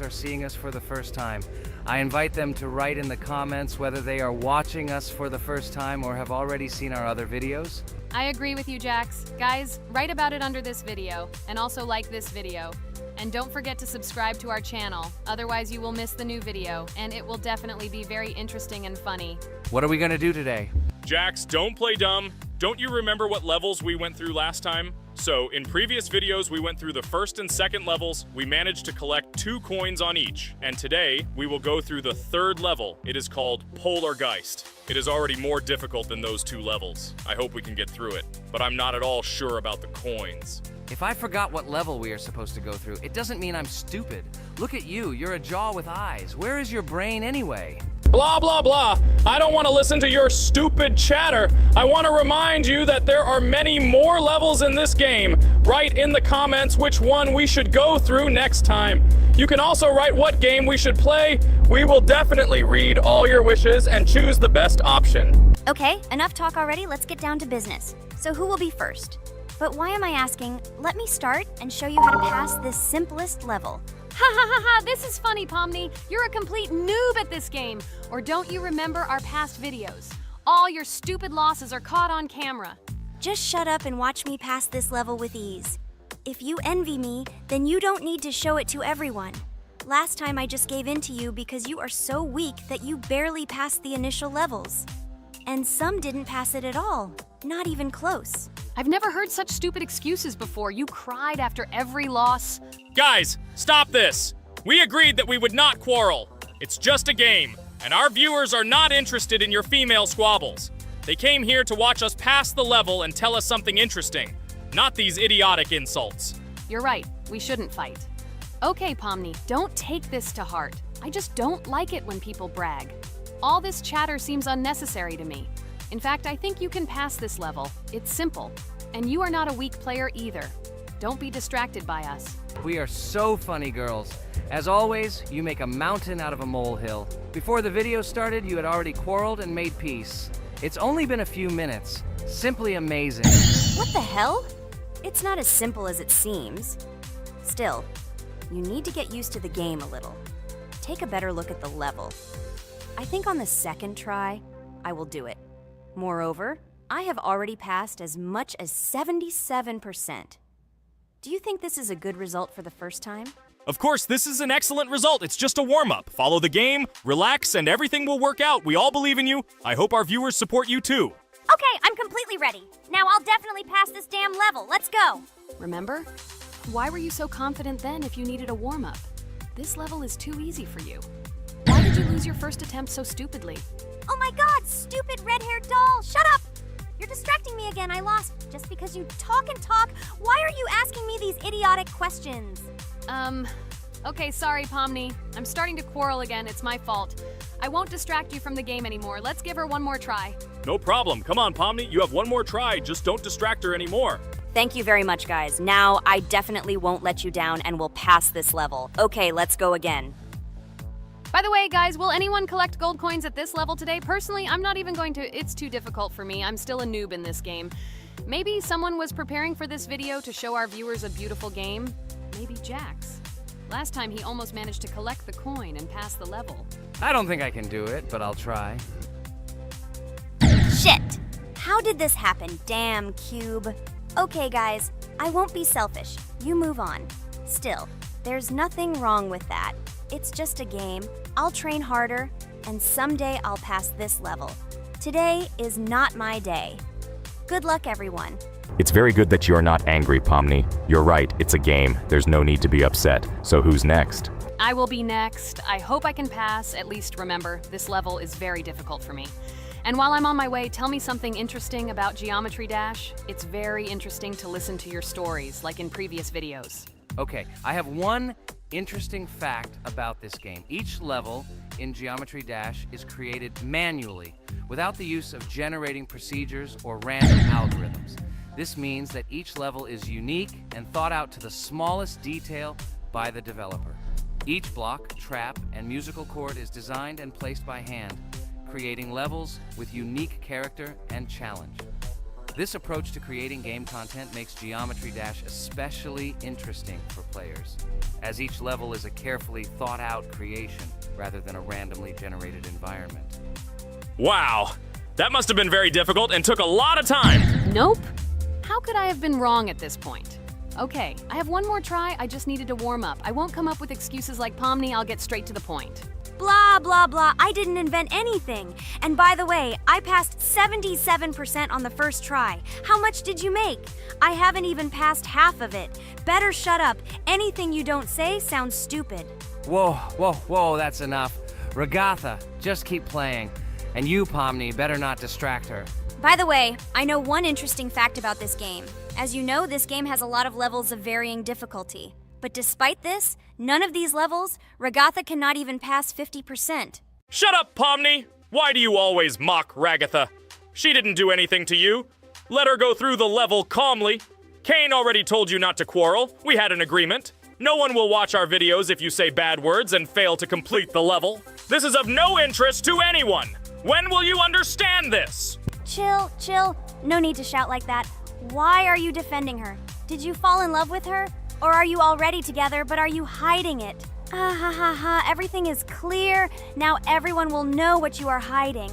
are seeing us for the first time. I invite them to write in the comments whether they are watching us for the first time or have already seen our other videos. I agree with you, Jax. Guys, write about it under this video, and also like this video. And don't forget to subscribe to our channel, otherwise you will miss the new video, and it will definitely be very interesting and funny. What are we gonna do today? Jax, don't play dumb. Don't you remember what levels we went through last time? So, in previous videos, we went through the first and second levels. We managed to collect 2 coins on each. And today, we will go through the 3rd level. It is called Polargeist. It is already more difficult than those 2 levels. I hope we can get through it, but I'm not at all sure about the coins. If I forgot what level we are supposed to go through, it doesn't mean I'm stupid. Look at you, you're a jaw with eyes. Where is your brain anyway? Blah, blah, blah. I don't want to listen to your stupid chatter. I want to remind you that there are many more levels in this game. Write in the comments which one we should go through next time. You can also write what game we should play. We will definitely read all your wishes and choose the best option. Okay, enough talk already, let's get down to business. So who will be first? But why am I asking? Let me start and show you how to pass this simplest level. Ha ha ha ha, this is funny, Pomni. You're a complete noob at this game. Or don't you remember our past videos? All your stupid losses are caught on camera. Just shut up and watch me pass this level with ease. If you envy me, then you don't need to show it to everyone. Last time I just gave in to you because you are so weak that you barely passed the initial levels. And some didn't pass it at all, not even close. I've never heard such stupid excuses before. You cried after every loss. Guys, stop this. We agreed that we would not quarrel. It's just a game, and our viewers are not interested in your female squabbles. They came here to watch us pass the level and tell us something interesting, not these idiotic insults. You're right, we shouldn't fight. Okay, Pomni, don't take this to heart. I just don't like it when people brag. All this chatter seems unnecessary to me. In fact, I think you can pass this level. It's simple. And you are not a weak player either. Don't be distracted by us. We are so funny, girls. As always, you make a mountain out of a molehill. Before the video started, you had already quarreled and made peace. It's only been a few minutes. Simply amazing. What the hell? It's not as simple as it seems. Still, you need to get used to the game a little. Take a better look at the level. I think on the second try, I will do it. Moreover, I have already passed as much as 77%. Do you think this is a good result for the first time? Of course, this is an excellent result. It's just a warm-up. Follow the game, relax, and everything will work out. We all believe in you. I hope our viewers support you too. Okay, I'm completely ready. Now I'll definitely pass this damn level. Let's go. Remember? Why were you so confident then if you needed a warm-up? This level is too easy for you. Why did you lose your first attempt so stupidly? Oh my god, stupid red-haired doll! Shut up! You're distracting me again. I lost. Just because you talk and talk, why are you asking me these idiotic questions? Okay, sorry, Pomni. I'm starting to quarrel again. It's my fault. I won't distract you from the game anymore. Let's give her one more try. No problem. Come on, Pomni. You have one more try. Just don't distract her anymore. Thank you very much, guys. Now, I definitely won't let you down and will pass this level. Okay, let's go again. By the way, guys, will anyone collect gold coins at this level today? Personally, I'm not even going to. It's too difficult for me. I'm still a noob in this game. Maybe someone was preparing for this video to show our viewers a beautiful game. Maybe Jax. Last time he almost managed to collect the coin and pass the level. I don't think I can do it, but I'll try. Shit! How did this happen? Damn, Cube. Okay, guys, I won't be selfish. You move on. Still, there's nothing wrong with that. It's just a game. I'll train harder, and someday I'll pass this level. Today is not my day. Good luck, everyone. It's very good that you're not angry, Pomni. You're right, it's a game. There's no need to be upset. So who's next? I will be next. I hope I can pass. At least remember, this level is very difficult for me. And while I'm on my way, tell me something interesting about Geometry Dash. It's very interesting to listen to your stories, like in previous videos. Okay, I have one interesting fact about this game. Each level in Geometry Dash is created manually, without the use of generating procedures or random algorithms. This means that each level is unique and thought out to the smallest detail by the developer. Each block, trap, and musical chord is designed and placed by hand, creating levels with unique character and challenge. This approach to creating game content makes Geometry Dash especially interesting for players, as each level is a carefully thought-out creation rather than a randomly generated environment. Wow, that must have been very difficult and took a lot of time. Nope. How could I have been wrong at this point? Okay, I have one more try. I just needed to warm up. I won't come up with excuses like Pomni. I'll get straight to the point. Blah, blah, blah. I didn't invent anything. And by the way, I passed 77% on the first try. How much did you make? I haven't even passed half of it. Better shut up. Anything you don't say sounds stupid. Whoa, that's enough. Ragatha, just keep playing. And you, Pomni, better not distract her. By the way, I know one interesting fact about this game. As you know, this game has a lot of levels of varying difficulty. But despite this, none of these levels, Ragatha cannot even pass 50%. Shut up, Pomni! Why do you always mock Ragatha? She didn't do anything to you. Let her go through the level calmly. Kane already told you not to quarrel. We had an agreement. No one will watch our videos if you say bad words and fail to complete the level. This is of no interest to anyone. When will you understand this? Chill. No need to shout like that. Why are you defending her? Did you fall in love with her? Or are you already together, but are you hiding it? Everything is clear. Now everyone will know what you are hiding.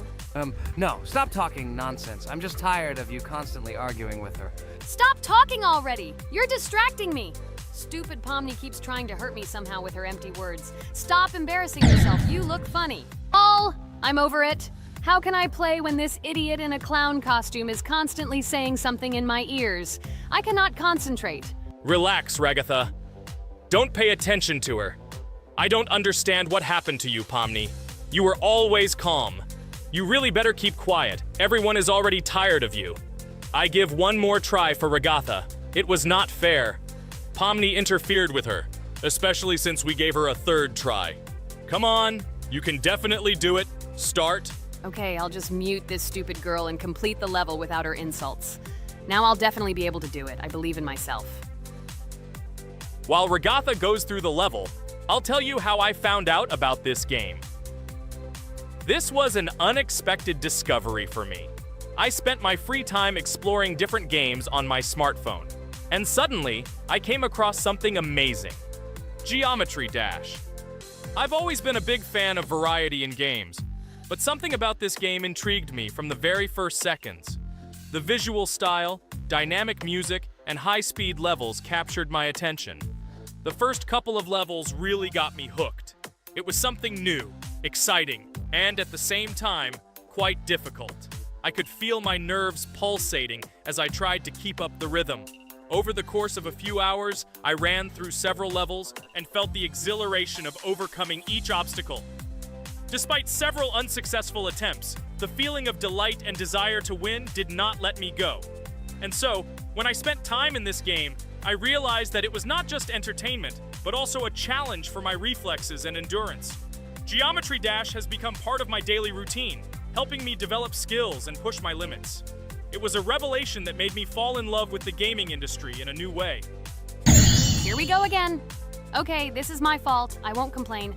No, stop talking nonsense. I'm just tired of you constantly arguing with her. Stop talking already! You're distracting me! Stupid Pomni keeps trying to hurt me somehow with her empty words. Stop embarrassing yourself. You look funny. I'm over it. How can I play when this idiot in a clown costume is constantly saying something in my ears? I cannot concentrate. Relax, Ragatha. Don't pay attention to her. I don't understand what happened to you, Pomni. You were always calm. You really better keep quiet. Everyone is already tired of you. I give one more try for Ragatha. It was not fair. Pomni interfered with her, especially since we gave her a third try. Come on, you can definitely do it. Start. Okay, I'll just mute this stupid girl and complete the level without her insults. Now I'll definitely be able to do it. I believe in myself. While Ragatha goes through the level, I'll tell you how I found out about this game. This was an unexpected discovery for me. I spent my free time exploring different games on my smartphone, and suddenly, I came across something amazing. Geometry Dash. I've always been a big fan of variety in games, but something about this game intrigued me from the very first seconds. The visual style, dynamic music, and high-speed levels captured my attention. The first couple of levels really got me hooked. It was something new, exciting, and at the same time, quite difficult. I could feel my nerves pulsating as I tried to keep up the rhythm. Over the course of a few hours, I ran through several levels and felt the exhilaration of overcoming each obstacle. Despite several unsuccessful attempts, the feeling of delight and desire to win did not let me go. And so, when I spent time in this game, I realized that it was not just entertainment, but also a challenge for my reflexes and endurance. Geometry Dash has become part of my daily routine, helping me develop skills and push my limits. It was a revelation that made me fall in love with the gaming industry in a new way. Here we go again. Okay, this is my fault. I won't complain.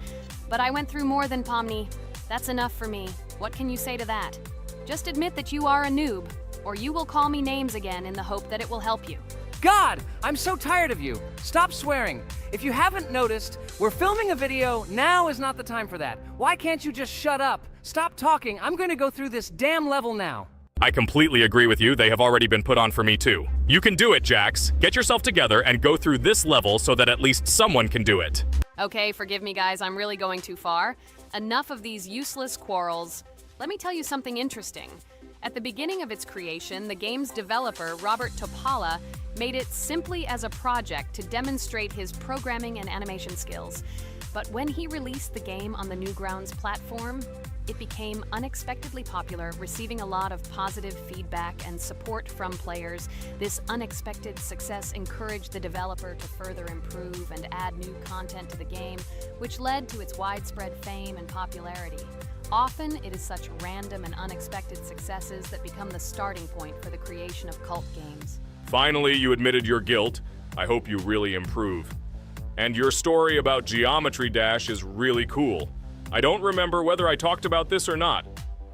But I went through more than Pomni. That's enough for me. What can you say to that? Just admit that you are a noob, or you will call me names again in the hope that it will help you. God, I'm so tired of you. Stop swearing. If you haven't noticed, we're filming a video. Now is not the time for that. Why can't you just shut up? Stop talking. I'm going to go through this damn level now. I completely agree with you. They have already been put on for me too. You can do it, Jax. Get yourself together and go through this level so that at least someone can do it. Okay, forgive me guys, I'm really going too far. Enough of these useless quarrels. Let me tell you something interesting. At the beginning of its creation, the game's developer, Robert Topala, made it simply as a project to demonstrate his programming and animation skills. But when he released the game on the Newgrounds platform, it became unexpectedly popular, receiving a lot of positive feedback and support from players. This unexpected success encouraged the developer to further improve and add new content to the game, which led to its widespread fame and popularity. Often, it is such random and unexpected successes that become the starting point for the creation of cult games. Finally, you admitted your guilt. I hope you really improve. And your story about Geometry Dash is really cool. I don't remember whether I talked about this or not.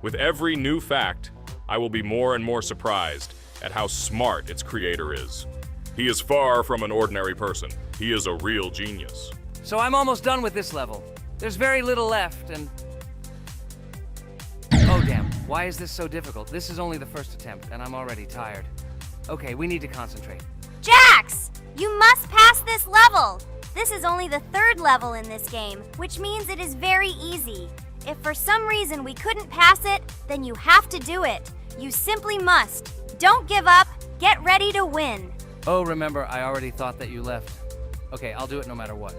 With every new fact, I will be more and more surprised at how smart its creator is. He is far from an ordinary person. He is a real genius. So I'm almost done with this level. There's very little left, and... Oh, damn. Why is this so difficult? This is only the first attempt, and I'm already tired. Okay, we need to concentrate. Jax! You must pass this level! This is only the third level in this game, which means it is very easy. If for some reason we couldn't pass it, then you have to do it. You simply must. Don't give up. Get ready to win. Oh, remember, I already thought that you left. Okay, I'll do it no matter what.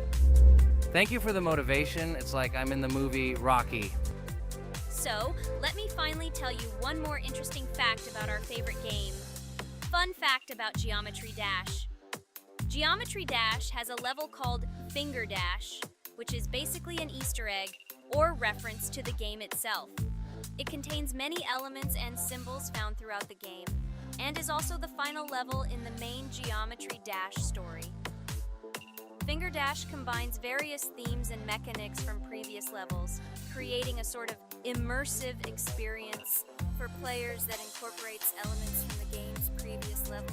Thank you for the motivation. It's like I'm in the movie Rocky. So, let me finally tell you one more interesting fact about our favorite game. Fun fact about Geometry Dash. Geometry Dash has a level called Finger Dash, which is basically an Easter egg or reference to the game itself. It contains many elements and symbols found throughout the game, and is also the final level in the main Geometry Dash story. Finger Dash combines various themes and mechanics from previous levels, creating a sort of immersive experience for players that incorporates elements from the game's previous levels.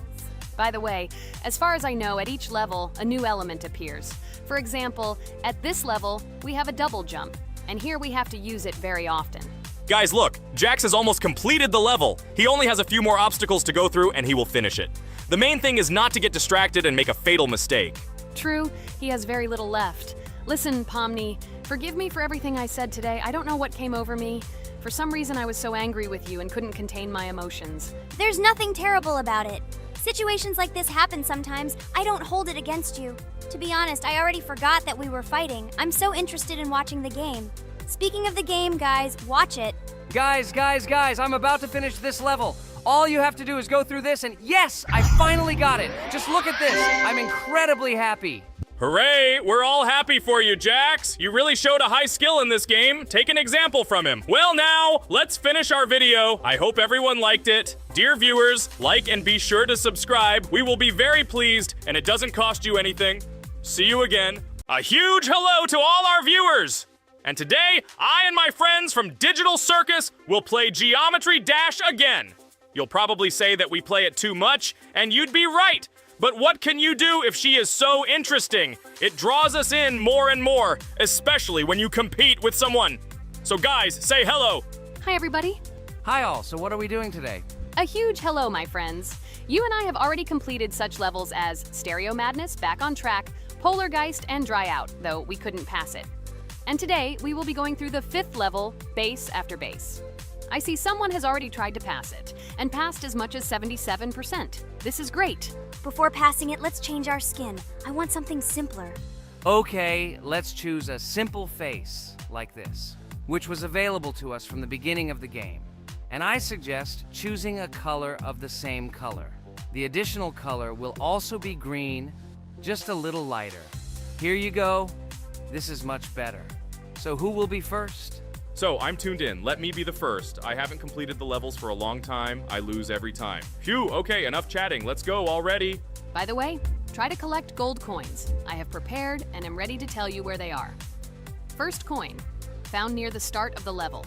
By the way, as far as I know, at each level, a new element appears. For example, at this level, we have a double jump, and here we have to use it very often. Guys, look, Jax has almost completed the level. He only has a few more obstacles to go through and he will finish it. The main thing is not to get distracted and make a fatal mistake. True, he has very little left. Listen, Pomni, forgive me for everything I said today. I don't know what came over me. For some reason, I was so angry with you and couldn't contain my emotions. There's nothing terrible about it. Situations like this happen sometimes. I don't hold it against you. To be honest, I already forgot that we were fighting. I'm so interested in watching the game. Speaking of the game, guys, watch it. Guys, I'm about to finish this level. All you have to do is go through this, and yes, I finally got it. Just look at this. I'm incredibly happy. Hooray! We're all happy for you, Jax! You really showed a high skill in this game. Take an example from him. Well now, let's finish our video. I hope everyone liked it. Dear viewers, like and be sure to subscribe. We will be very pleased, and it doesn't cost you anything. See you again. A huge hello to all our viewers! And today, I and my friends from Digital Circus will play Geometry Dash again. You'll probably say that we play it too much, and you'd be right. But what can you do if she is so interesting? It draws us in more and more, especially when you compete with someone. So guys, say hello. Hi, everybody. Hi all, so what are we doing today? A huge hello, my friends. You and I have already completed such levels as Stereo Madness, Back on Track, Polargeist, and Dry Out, though we couldn't pass it. And today, we will be going through the 5th level, Base After Base. I see someone has already tried to pass it, and passed as much as 77%. This is great. Before passing it, let's change our skin. I want something simpler. Okay, let's choose a simple face, like this, which was available to us from the beginning of the game. And I suggest choosing a color of the same color. The additional color will also be green, just a little lighter. Here you go. This is much better. So who will be first? So, I'm tuned in. Let me be the first. I haven't completed the levels for a long time. I lose every time. Phew, okay, enough chatting. Let's go already. By the way, try to collect gold coins. I have prepared and am ready to tell you where they are. First coin, found near the start of the level.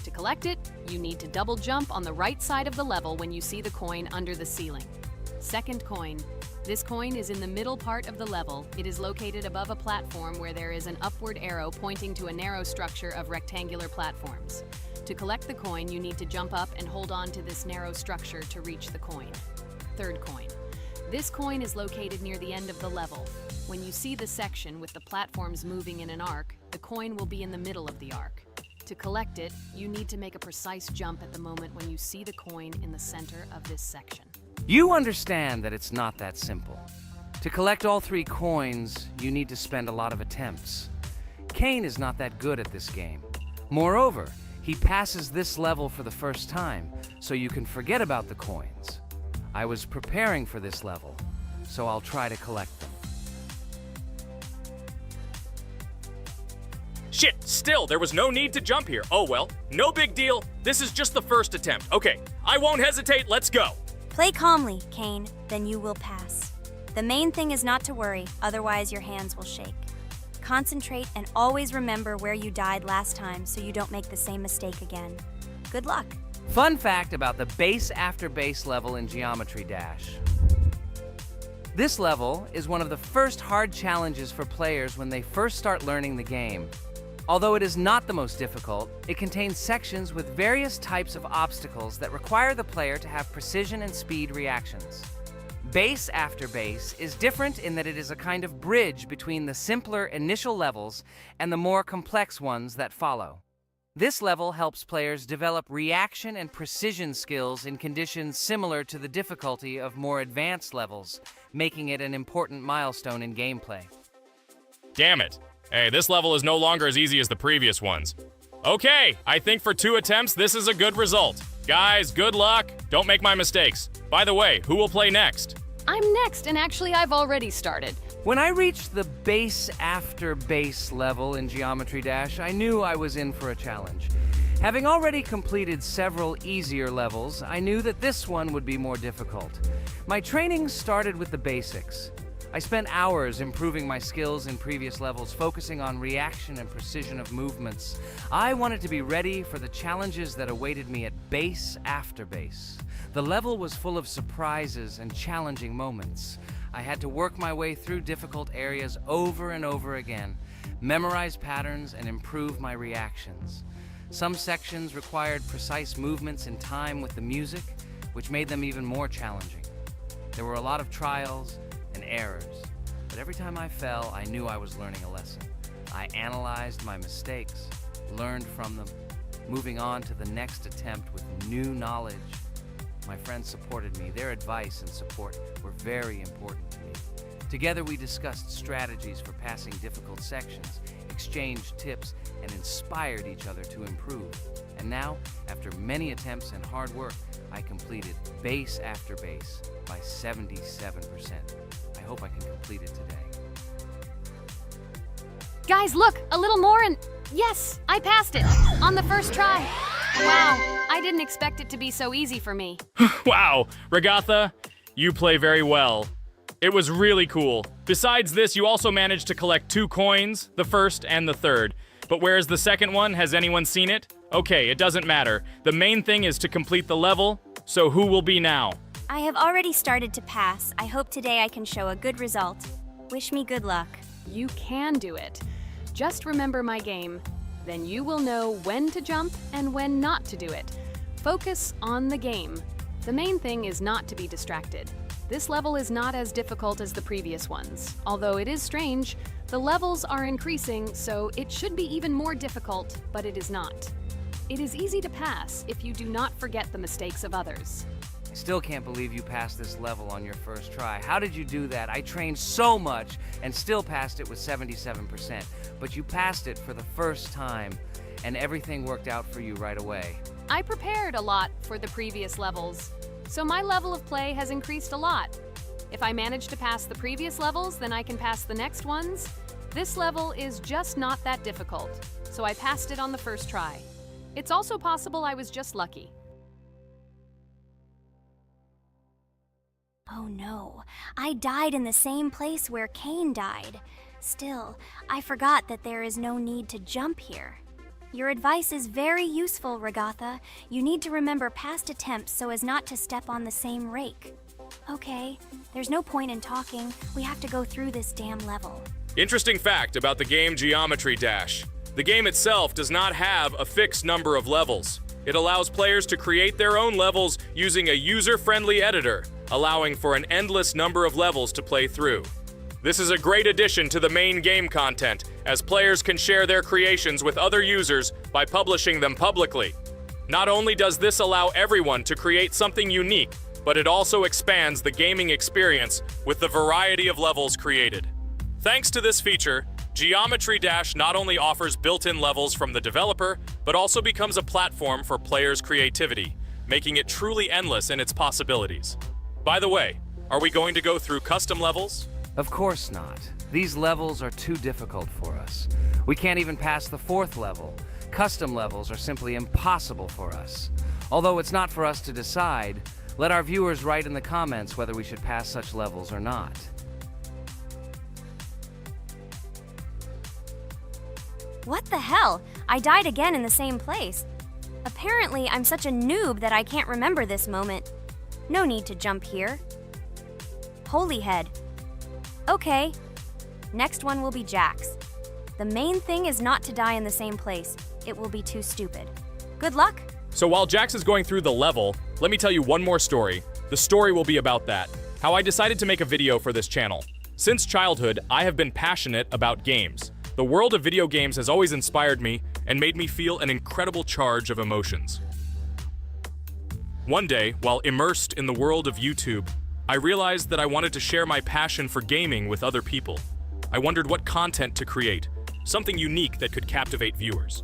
To collect it, you need to double jump on the right side of the level when you see the coin under the ceiling. Second coin. This coin is in the middle part of the level. It is located above a platform where there is an upward arrow pointing to a narrow structure of rectangular platforms. To collect the coin, you need to jump up and hold on to this narrow structure to reach the coin. Third coin. This coin is located near the end of the level. When you see the section with the platforms moving in an arc, the coin will be in the middle of the arc. To collect it, you need to make a precise jump at the moment when you see the coin in the center of this section. You understand that it's not that simple. To collect all 3 coins, you need to spend a lot of attempts. Kane is not that good at this game. Moreover, he passes this level for the first time, so you can forget about the coins. I was preparing for this level, so I'll try to collect them. Shit, still, there was no need to jump here. Oh well, no big deal. This is just the first attempt. Okay, I won't hesitate, let's go. Play calmly, Kane, then you will pass. The main thing is not to worry, otherwise your hands will shake. Concentrate and always remember where you died last time so you don't make the same mistake again. Good luck. Fun fact about the base after base level in Geometry Dash. This level is one of the first hard challenges for players when they first start learning the game. Although it is not the most difficult, it contains sections with various types of obstacles that require the player to have precision and speed reactions. Base after base is different in that it is a kind of bridge between the simpler initial levels and the more complex ones that follow. This level helps players develop reaction and precision skills in conditions similar to the difficulty of more advanced levels, making it an important milestone in gameplay. Damn it. Hey, this level is no longer as easy as the previous ones. Okay, I think for 2 attempts, this is a good result. Guys, good luck. Don't make my mistakes. By the way, who will play next? I'm next, and actually I've already started. When I reached the base after base level in Geometry Dash, I knew I was in for a challenge. Having already completed several easier levels, I knew that this one would be more difficult. My training started with the basics. I spent hours improving my skills in previous levels, focusing on reaction and precision of movements. I wanted to be ready for the challenges that awaited me at base after base. The level was full of surprises and challenging moments. I had to work my way through difficult areas over and over again, memorize patterns, and improve my reactions. Some sections required precise movements in time with the music, which made them even more challenging. There were a lot of trials and errors, but every time I fell, I knew I was learning a lesson. I analyzed my mistakes, learned from them, moving on to the next attempt with new knowledge. My friends supported me. Their advice and support were very important to me. Together we discussed strategies for passing difficult sections, exchanged tips, and inspired each other to improve. And now, after many attempts and hard work, I completed base after base by 77%. I hope I can complete it today. Guys, look, a little more and yes, I passed it on the first try. Wow, I didn't expect it to be so easy for me. Wow, Regatha, you play very well. It was really cool. Besides this, you also managed to collect 2 coins, the first and the third. But where's the second one? Has anyone seen it? Okay, it doesn't matter. The main thing is to complete the level, so who will be now? I have already started to pass. I hope today I can show a good result. Wish me good luck. You can do it. Just remember my game. Then you will know when to jump and when not to do it. Focus on the game. The main thing is not to be distracted. This level is not as difficult as the previous ones. Although it is strange, the levels are increasing, so it should be even more difficult, but it is not. It is easy to pass if you do not forget the mistakes of others. I still can't believe you passed this level on your first try. How did you do that? I trained so much and still passed it with 77%. But you passed it for the first time, and everything worked out for you right away. I prepared a lot for the previous levels, so my level of play has increased a lot. If I manage to pass the previous levels, then I can pass the next ones. This level is just not that difficult, so I passed it on the first try. It's also possible I was just lucky. Oh no, I died in the same place where Cain died. Still, I forgot that there is no need to jump here. Your advice is very useful, Regatha. You need to remember past attempts so as not to step on the same rake. Okay, there's no point in talking. We have to go through this damn level. Interesting fact about the game Geometry Dash. The game itself does not have a fixed number of levels. It allows players to create their own levels using a user-friendly editor, allowing for an endless number of levels to play through. This is a great addition to the main game content, as players can share their creations with other users by publishing them publicly. Not only does this allow everyone to create something unique, but it also expands the gaming experience with the variety of levels created. Thanks to this feature, Geometry Dash not only offers built-in levels from the developer, but also becomes a platform for players' creativity, making it truly endless in its possibilities. By the way, are we going to go through custom levels? Of course not. These levels are too difficult for us. We can't even pass the 4th level. Custom levels are simply impossible for us. Although it's not for us to decide, let our viewers write in the comments whether we should pass such levels or not. What the hell? I died again in the same place. Apparently, I'm such a noob that I can't remember this moment. No need to jump here. Holy head. Okay. Next one will be Jax. The main thing is not to die in the same place. It will be too stupid. Good luck. So while Jax is going through the level, let me tell you one more story. The story will be about that. How I decided to make a video for this channel. Since childhood, I have been passionate about games. The world of video games has always inspired me and made me feel an incredible charge of emotions. One day, while immersed in the world of YouTube, I realized that I wanted to share my passion for gaming with other people. I wondered what content to create, something unique that could captivate viewers.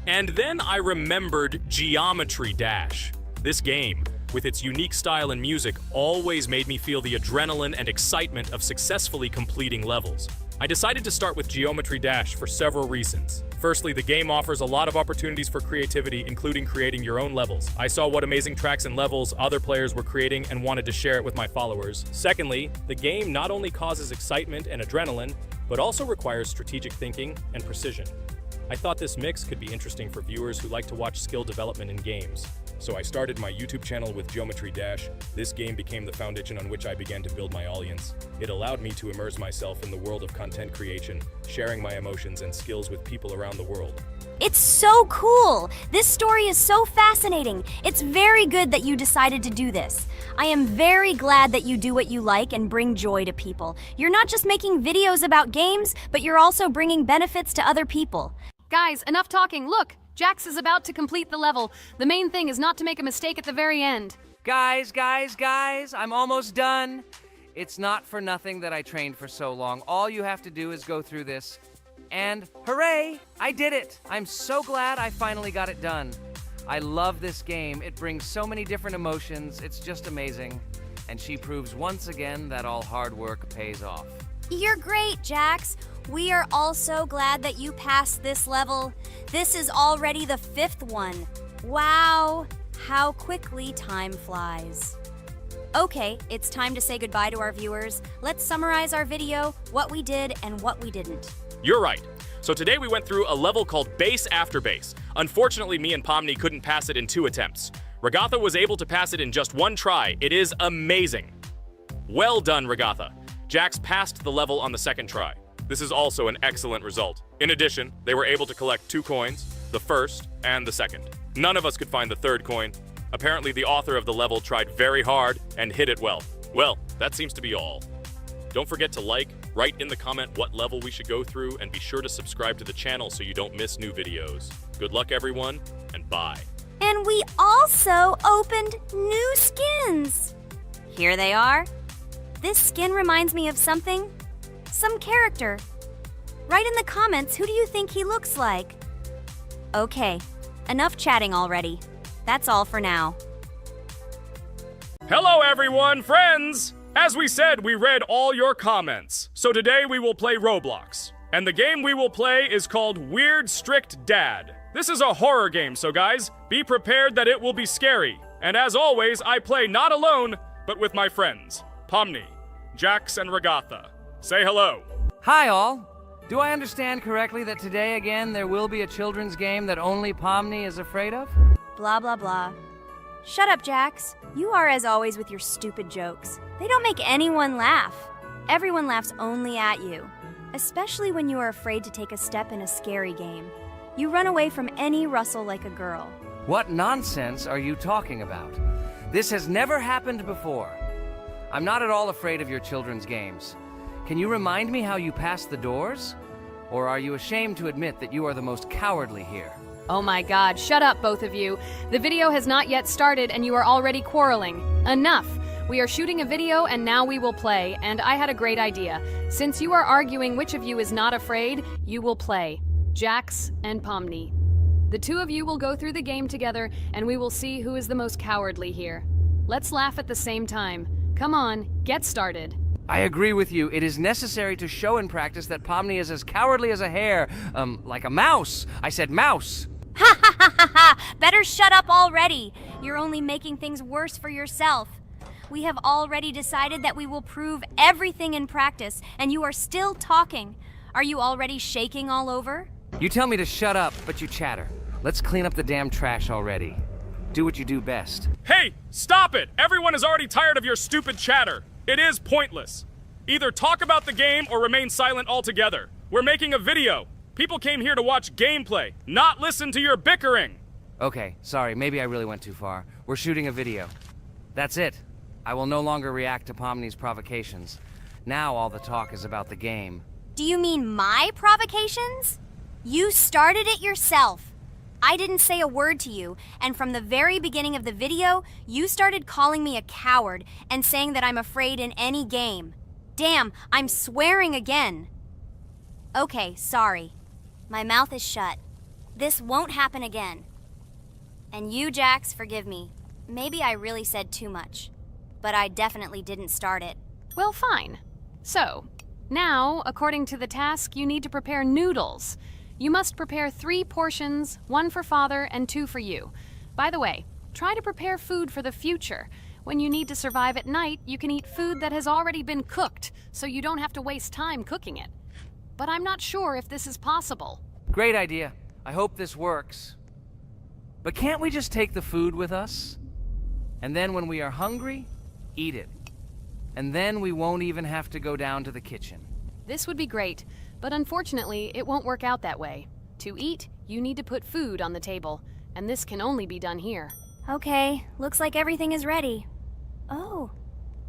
And then I remembered Geometry Dash. This game, with its unique style and music, always made me feel the adrenaline and excitement of successfully completing levels. I decided to start with Geometry Dash for several reasons. Firstly, the game offers a lot of opportunities for creativity, including creating your own levels. I saw what amazing tracks and levels other players were creating and wanted to share it with my followers. Secondly, the game not only causes excitement and adrenaline, but also requires strategic thinking and precision. I thought this mix could be interesting for viewers who like to watch skill development in games. So I started my YouTube channel with Geometry Dash. This game became the foundation on which I began to build my audience. It allowed me to immerse myself in the world of content creation, sharing my emotions and skills with people around the world. It's so cool! This story is so fascinating. It's very good that you decided to do this. I am very glad that you do what you like and bring joy to people. You're not just making videos about games, but you're also bringing benefits to other people. Guys, enough talking. Look, Jax is about to complete the level. The main thing is not to make a mistake at the very end. Guys, I'm almost done. It's not for nothing that I trained for so long. All you have to do is go through this. And hooray, I did it. I'm so glad I finally got it done. I love this game. It brings so many different emotions. It's just amazing. And she proves once again that all hard work pays off. You're great, Jax. We are all so glad that you passed this level. This is already the 5th one. Wow, how quickly time flies. Okay, it's time to say goodbye to our viewers. Let's summarize our video, what we did and what we didn't. You're right. So today we went through a level called Base After Base. Unfortunately, me and Pomni couldn't pass it in 2 attempts. Regatha was able to pass it in just 1 try. It is amazing. Well done, Regatha. Jax passed the level on the 2nd try. This is also an excellent result. In addition, they were able to collect 2 coins, the 1st and the 2nd. None of us could find the 3rd coin. Apparently, the author of the level tried very hard and hit it well. Well, that seems to be all. Don't forget to like, write in the comment what level we should go through, and be sure to subscribe to the channel so you don't miss new videos. Good luck, everyone, and bye. And we also opened new skins. Here they are. This skin reminds me of something. Some character. Write in the comments, who do you think he looks like? Okay, enough chatting already. That's all for now. Hello, everyone, friends! As we said, we read all your comments. So today we will play Roblox. And the game we will play is called Weird Strict Dad. This is a horror game, so guys, be prepared that it will be scary. And as always, I play not alone, but with my friends, Pomni, Jax, and Regatha. Say hello. Hi, all. Do I understand correctly that today again there will be a children's game that only Pomni is afraid of? Blah, blah, blah. Shut up, Jax. You are as always with your stupid jokes. They don't make anyone laugh. Everyone laughs only at you. Especially when you are afraid to take a step in a scary game. You run away from any rustle like a girl. What nonsense are you talking about? This has never happened before. I'm not at all afraid of your children's games. Can you remind me how you passed the doors? Or are you ashamed to admit that you are the most cowardly here? Oh my god, shut up, both of you. The video has not yet started and you are already quarreling. Enough. We are shooting a video and now we will play, and I had a great idea. Since you are arguing which of you is not afraid, you will play. Jax and Pomni. The 2 of you will go through the game together and we will see who is the most cowardly here. Let's laugh at the same time. Come on, get started. I agree with you. It is necessary to show in practice that Pomni is as cowardly as a hare. Like a mouse. I said mouse. Ha ha ha ha ha! Better shut up already. You're only making things worse for yourself. We have already decided that we will prove everything in practice, and you are still talking. Are you already shaking all over? You tell me to shut up, but you chatter. Let's clean up the damn trash already. Do what you do best. Hey, stop it! Everyone is already tired of your stupid chatter. It is pointless. Either talk about the game or remain silent altogether. We're making a video. People came here to watch gameplay, not listen to your bickering. Okay, sorry, maybe I really went too far. We're shooting a video. That's it. I will no longer react to Pomni's provocations. Now all the talk is about the game. Do you mean my provocations? You started it yourself. I didn't say a word to you, and from the very beginning of the video, you started calling me a coward and saying that I'm afraid in any game. Damn, I'm swearing again. Okay, sorry. My mouth is shut. This won't happen again. And you, Jax, forgive me. Maybe I really said too much, but I definitely didn't start it. Well, fine. So, now, according to the task, you need to prepare noodles. You must prepare 3 portions, 1 for Father and 2 for you. By the way, try to prepare food for the future. When you need to survive at night, you can eat food that has already been cooked, so you don't have to waste time cooking it. But I'm not sure if this is possible. Great idea. I hope this works. But can't we just take the food with us? And then when we are hungry, eat it. And then we won't even have to go down to the kitchen. This would be great, but unfortunately, it won't work out that way. To eat, you need to put food on the table, and this can only be done here. Okay, looks like everything is ready. Oh,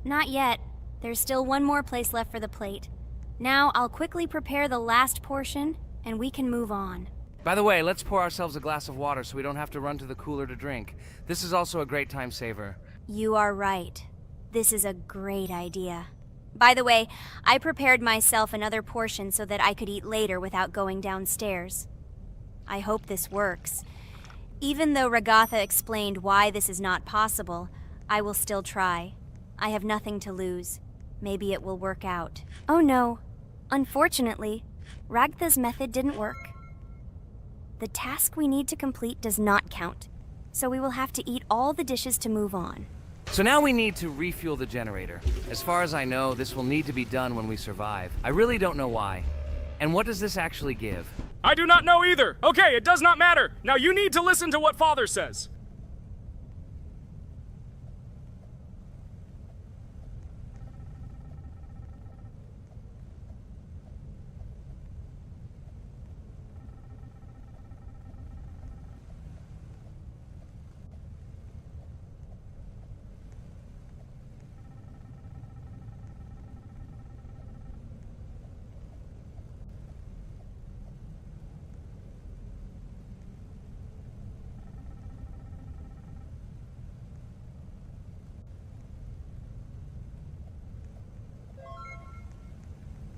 not yet. There's still one more place left for the plate. Now I'll quickly prepare the last portion, and we can move on. By the way, let's pour ourselves a glass of water so we don't have to run to the cooler to drink. This is also a great time saver. You are right. This is a great idea. By the way, I prepared myself another portion so that I could eat later without going downstairs. I hope this works. Even though Ragatha explained why this is not possible, I will still try. I have nothing to lose. Maybe it will work out. Oh no. Unfortunately, Ragatha's method didn't work. The task we need to complete does not count, so we will have to eat all the dishes to move on. So now we need to refuel the generator. As far as I know, this will need to be done when we survive. I really don't know why. And what does this actually give? I do not know either. Okay, it does not matter. Now you need to listen to what Father says.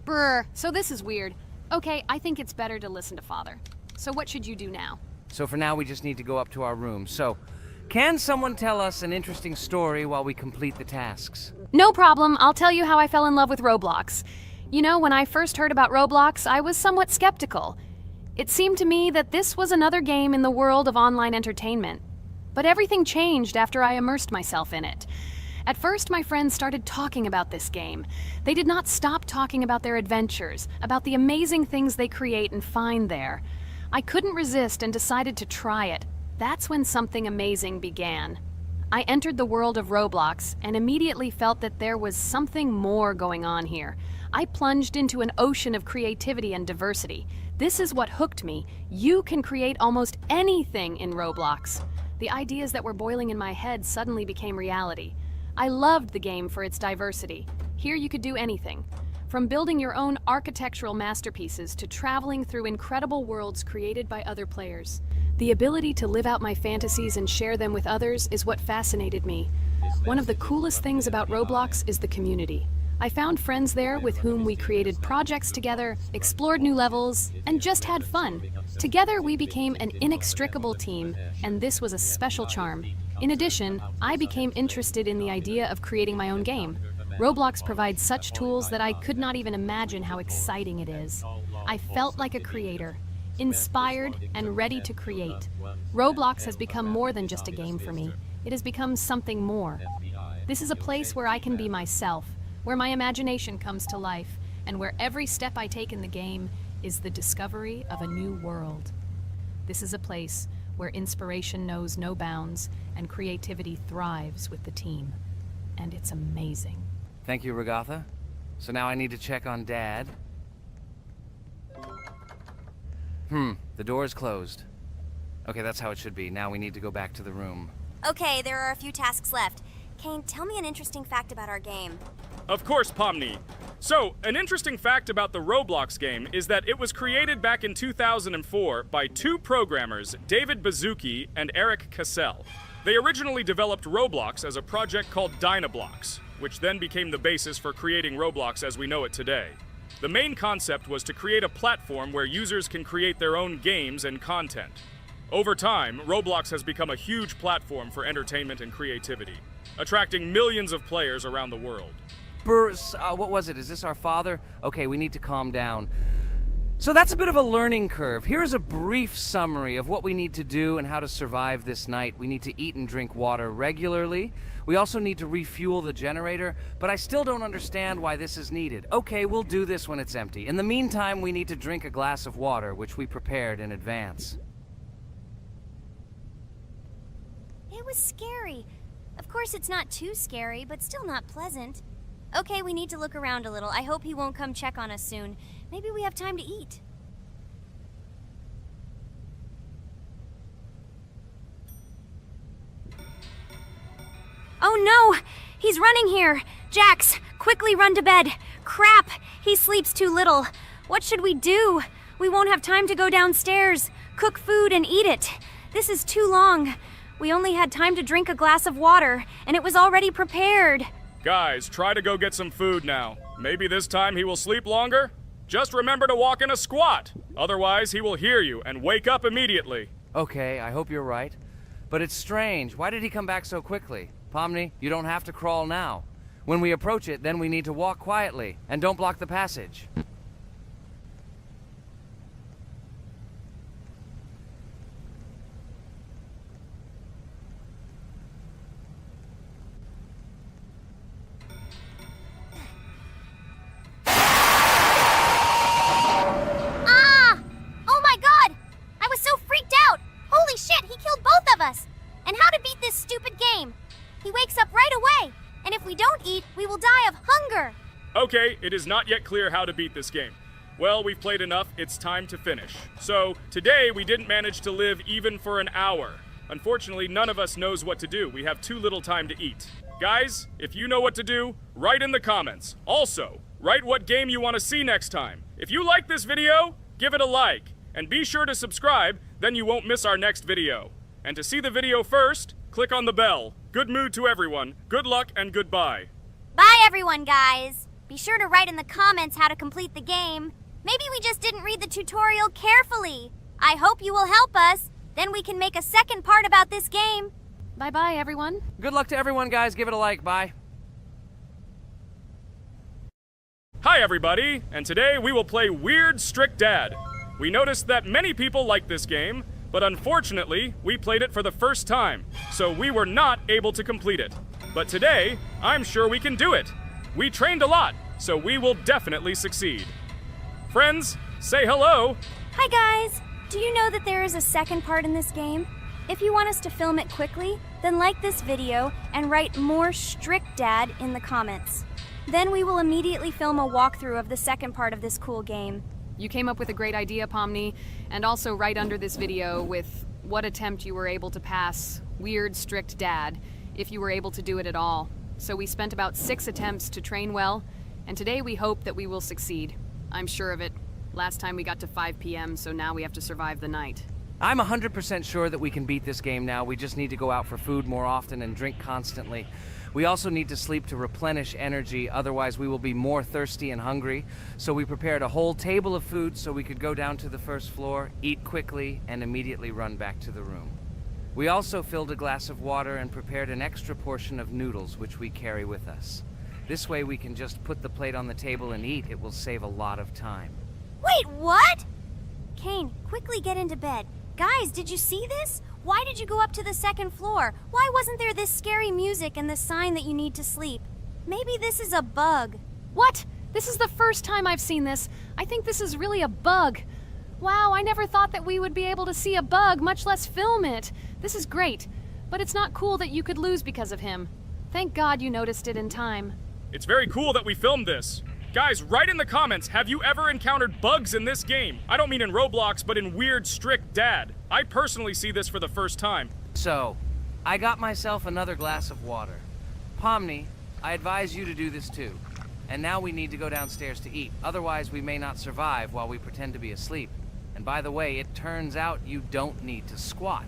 Brr, so this is weird. Okay, I think it's better to listen to Father. So what should you do now? So for now, we just need to go up to our room. So, can someone tell us an interesting story while we complete the tasks? No problem, I'll tell you how I fell in love with Roblox. You know, when I first heard about Roblox, I was somewhat skeptical. It seemed to me that this was another game in the world of online entertainment. But everything changed after I immersed myself in it. At first, my friends started talking about this game. They did not stop talking about their adventures, about the amazing things they create and find there. I couldn't resist and decided to try it. That's when something amazing began. I entered the world of Roblox and immediately felt that there was something more going on here. I plunged into an ocean of creativity and diversity. This is what hooked me. You can create almost anything in Roblox. The ideas that were boiling in my head suddenly became reality. I loved the game for its diversity. Here you could do anything, from building your own architectural masterpieces to traveling through incredible worlds created by other players. The ability to live out my fantasies and share them with others is what fascinated me. One of the coolest things about Roblox is the community. I found friends there with whom we created projects together, explored new levels, and just had fun. Together we became an inextricable team, and this was a special charm. In addition, I became interested in the idea of creating my own game. Roblox provides such tools that I could not even imagine how exciting it is. I felt like a creator, inspired and ready to create. Roblox has become more than just a game for me. It has become something more. This is a place where I can be myself, where my imagination comes to life, and where every step I take in the game is the discovery of a new world. This is a place where inspiration knows no bounds and creativity thrives with the team. And it's amazing. Thank you, Regatha. So now I need to check on Dad. The door is closed. Okay, that's how it should be. Now we need to go back to the room. Okay, there are a few tasks left. Kane, tell me an interesting fact about our game. Of course, Pomni. So, an interesting fact about the Roblox game is that it was created back in 2004 by two programmers, David Baszucki and Eric Cassell. They originally developed Roblox as a project called Dynablocks, which then became the basis for creating Roblox as we know it today. The main concept was to create a platform where users can create their own games and content. Over time, Roblox has become a huge platform for entertainment and creativity, attracting millions of players around the world. What was it? Is this our father? Okay, we need to calm down. So that's a bit of a learning curve. Here's a brief summary of what we need to do and how to survive this night. We need to eat and drink water regularly. We also need to refuel the generator, but I still don't understand why this is needed. Okay, we'll do this when it's empty. In the meantime, we need to drink a glass of water, which we prepared in advance. It was scary. Of course, it's not too scary, but still not pleasant. Okay, we need to look around a little. I hope he won't come check on us soon. Maybe we have time to eat. Oh no! He's running here! Jax, quickly run to bed! Crap! He sleeps too little. What should we do? We won't have time to go downstairs, cook food, and eat it. This is too long. We only had time to drink a glass of water, and it was already prepared. Guys, try to go get some food now. Maybe this time he will sleep longer? Just remember to walk in a squat. Otherwise, he will hear you and wake up immediately. Okay, I hope you're right. But it's strange. Why did he come back so quickly? Pomni, you don't have to crawl now. When we approach it, then we need to walk quietly, and don't block the passage. And how to beat this stupid game. He wakes up right away, and if we don't eat, we will die of hunger. Okay, it is not yet clear how to beat this game. Well, we've played enough, it's time to finish. So, today we didn't manage to live even for an hour. Unfortunately, none of us knows what to do. We have too little time to eat. Guys, if you know what to do, write in the comments. Also, write what game you want to see next time. If you like this video, give it a like. And be sure to subscribe, then you won't miss our next video. And to see the video first, click on the bell. Good mood to everyone. Good luck and goodbye. Bye everyone, guys. Be sure to write in the comments how to complete the game. Maybe we just didn't read the tutorial carefully. I hope you will help us. Then we can make a second part about this game. Bye-bye, everyone. Good luck to everyone, guys. Give it a like. Bye. Hi everybody, and today we will play Weird Strict Dad. We noticed that many people like this game, but unfortunately, we played it for the first time, so we were not able to complete it. But today, I'm sure we can do it. We trained a lot, so we will definitely succeed. Friends, say hello. Hi guys. Do you know that there is a second part in this game? If you want us to film it quickly, then like this video and write more Strict Dad in the comments. Then we will immediately film a walkthrough of the second part of this cool game. You came up with a great idea, Pomni, and also right under this video with what attempt you were able to pass Weird Strict Dad, if you were able to do it at all. So we spent about 6 attempts to train well, and today we hope that we will succeed. I'm sure of it. Last time we got to 5 p.m., so now we have to survive the night. I'm 100% sure that we can beat this game now. We just need to go out for food more often and drink constantly. We also need to sleep to replenish energy, otherwise we will be more thirsty and hungry. So we prepared a whole table of food so we could go down to the first floor, eat quickly, and immediately run back to the room. We also filled a glass of water and prepared an extra portion of noodles, which we carry with us. This way we can just put the plate on the table and eat. It will save a lot of time. Wait, what? Kane, quickly get into bed. Guys, did you see this? Why did you go up to the second floor? Why wasn't there this scary music and the sign that you need to sleep? Maybe this is a bug. What? This is the first time I've seen this. I think this is really a bug. Wow, I never thought that we would be able to see a bug, much less film it. This is great, but it's not cool that you could lose because of him. Thank God you noticed it in time. It's very cool that we filmed this. Guys, write in the comments, have you ever encountered bugs in this game? I don't mean in Roblox, but in Weird Strict Dad. I personally see this for the first time. So, I got myself another glass of water. Pomni, I advise you to do this too. And now we need to go downstairs to eat. Otherwise, we may not survive while we pretend to be asleep. And by the way, it turns out you don't need to squat.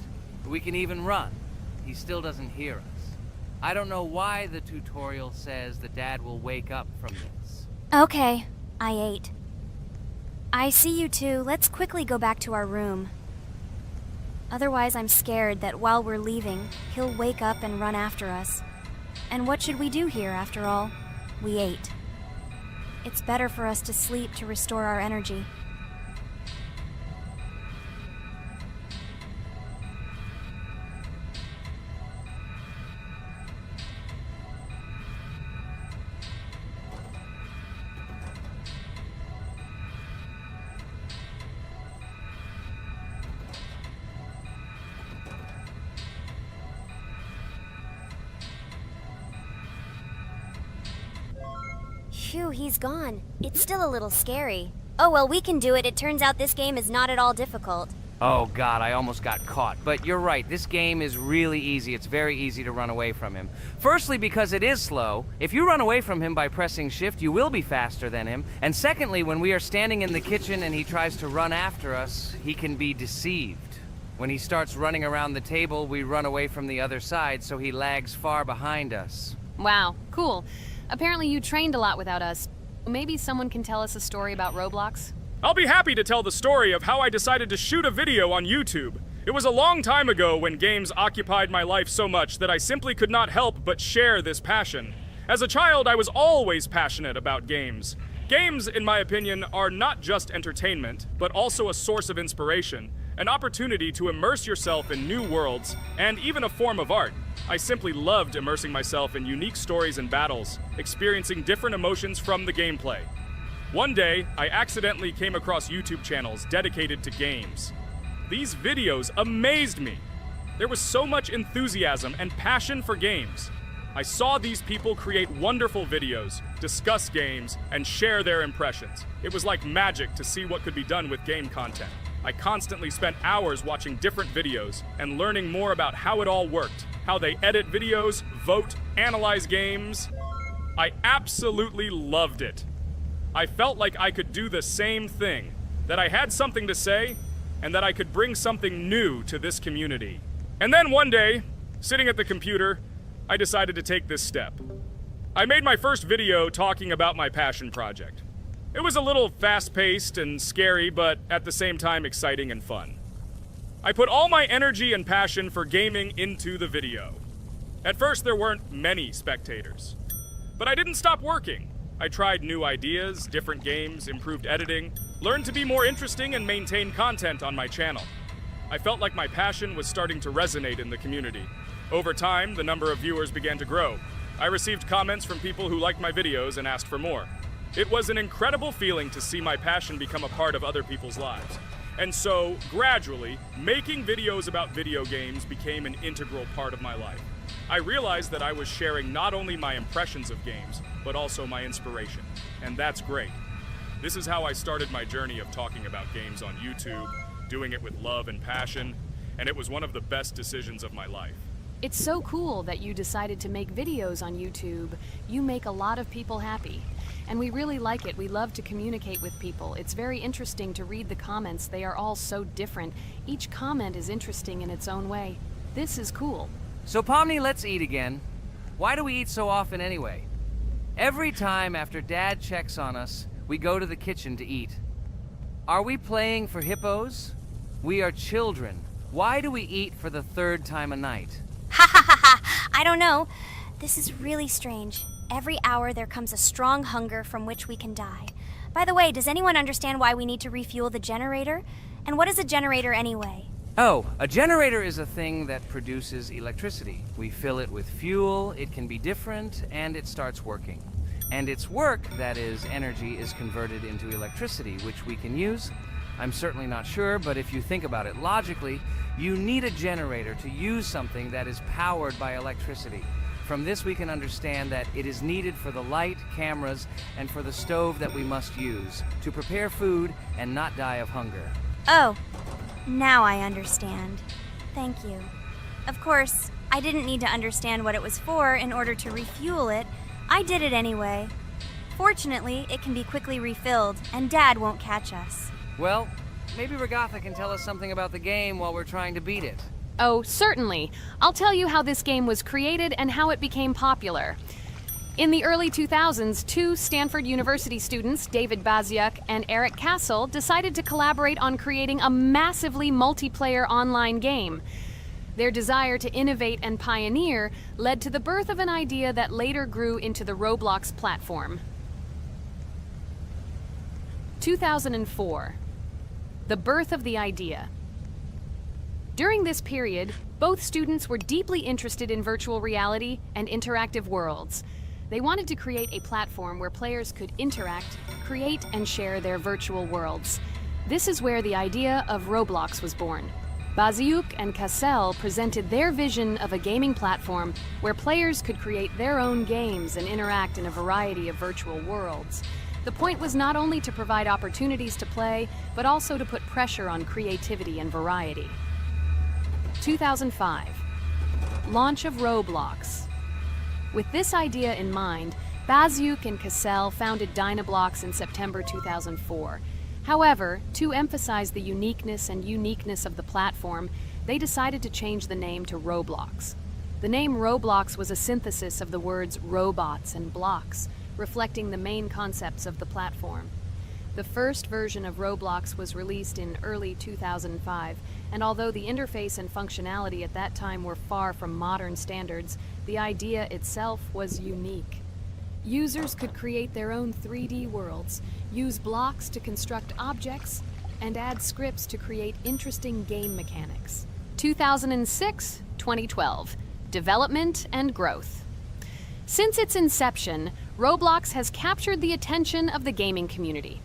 We can even run. He still doesn't hear us. I don't know why the tutorial says that Dad will wake up from this. Okay, I ate. I see you two. Let's quickly go back to our room. Otherwise, I'm scared that while we're leaving, he'll wake up and run after us. And what should we do here, after all? We ate. It's better for us to sleep to restore our energy. Phew, he's gone. It's still a little scary. Oh well, we can do it. It turns out this game is not at all difficult. Oh God, I almost got caught. But you're right, this game is really easy. It's very easy to run away from him. Firstly, because it is slow. If you run away from him by pressing shift, you will be faster than him. And secondly, when we are standing in the kitchen and he tries to run after us, he can be deceived. When he starts running around the table, we run away from the other side, so he lags far behind us. Wow, cool. Apparently you trained a lot without us. Maybe someone can tell us a story about Roblox? I'll be happy to tell the story of how I decided to shoot a video on YouTube. It was a long time ago when games occupied my life so much that I simply could not help but share this passion. As a child, I was always passionate about games. Games, in my opinion, are not just entertainment, but also a source of inspiration, an opportunity to immerse yourself in new worlds, and even a form of art. I simply loved immersing myself in unique stories and battles, experiencing different emotions from the gameplay. One day, I accidentally came across YouTube channels dedicated to games. These videos amazed me. There was so much enthusiasm and passion for games. I saw these people create wonderful videos, discuss games, and share their impressions. It was like magic to see what could be done with game content. I constantly spent hours watching different videos and learning more about how it all worked, how they edit videos, vote, analyze games. I absolutely loved it. I felt like I could do the same thing, that I had something to say, and that I could bring something new to this community. And then one day, sitting at the computer, I decided to take this step. I made my first video talking about my passion project. It was a little fast-paced and scary, but at the same time exciting and fun. I put all my energy and passion for gaming into the video. At first, there weren't many spectators. But I didn't stop working. I tried new ideas, different games, improved editing, learned to be more interesting, and maintain content on my channel. I felt like my passion was starting to resonate in the community. Over time, the number of viewers began to grow. I received comments from people who liked my videos and asked for more. It was an incredible feeling to see my passion become a part of other people's lives. And so, gradually, making videos about video games became an integral part of my life. I realized that I was sharing not only my impressions of games, but also my inspiration. And that's great. This is how I started my journey of talking about games on YouTube, doing it with love and passion, and it was one of the best decisions of my life. It's so cool that you decided to make videos on YouTube. You make a lot of people happy. And we really like it. We love to communicate with people. It's very interesting to read the comments. They are all so different. Each comment is interesting in its own way. This is cool. So Pomni, let's eat again. Why do we eat so often anyway? Every time after Dad checks on us, we go to the kitchen to eat. Are we playing for hippos? We are children. Why do we eat for the third time a night? Ha ha ha ha! I don't know. This is really strange. Every hour there comes a strong hunger from which we can die. By the way, does anyone understand why we need to refuel the generator? And what is a generator anyway? Oh, a generator is a thing that produces electricity. We fill it with fuel, it can be different, and it starts working. And its work, that is, energy, is converted into electricity, which we can use I'm certainly not sure, but if you think about it logically, you need a generator to use something that is powered by electricity. From this we can understand that it is needed for the light, cameras, and for the stove that we must use to prepare food and not die of hunger. Oh, now I understand. Thank you. Of course, I didn't need to understand what it was for in order to refuel it. I did it anyway. Fortunately, it can be quickly refilled, and Dad won't catch us. Well, maybe Regatha can tell us something about the game while we're trying to beat it. Oh, certainly. I'll tell you how this game was created and how it became popular. In the early 2000s, two Stanford University students, David Baziuk and Eric Castle, decided to collaborate on creating a massively multiplayer online game. Their desire to innovate and pioneer led to the birth of an idea that later grew into the Roblox platform. 2004. The birth of the idea. During this period, both students were deeply interested in virtual reality and interactive worlds. They wanted to create a platform where players could interact, create, and share their virtual worlds. This is where the idea of Roblox was born. Baziuk and Cassell presented their vision of a gaming platform where players could create their own games and interact in a variety of virtual worlds. The point was not only to provide opportunities to play, but also to put pressure on creativity and variety. 2005. Launch of Roblox. With this idea in mind, Baziuk and Cassell founded Dynablocks in September 2004. However, to emphasize the uniqueness of the platform, they decided to change the name to Roblox. The name Roblox was a synthesis of the words robots and blocks, reflecting the main concepts of the platform. The first version of Roblox was released in early 2005, and although the interface and functionality at that time were far from modern standards, the idea itself was unique. Users could create their own 3D worlds, use blocks to construct objects, and add scripts to create interesting game mechanics. 2006-2012. Development and growth. Since its inception, Roblox has captured the attention of the gaming community.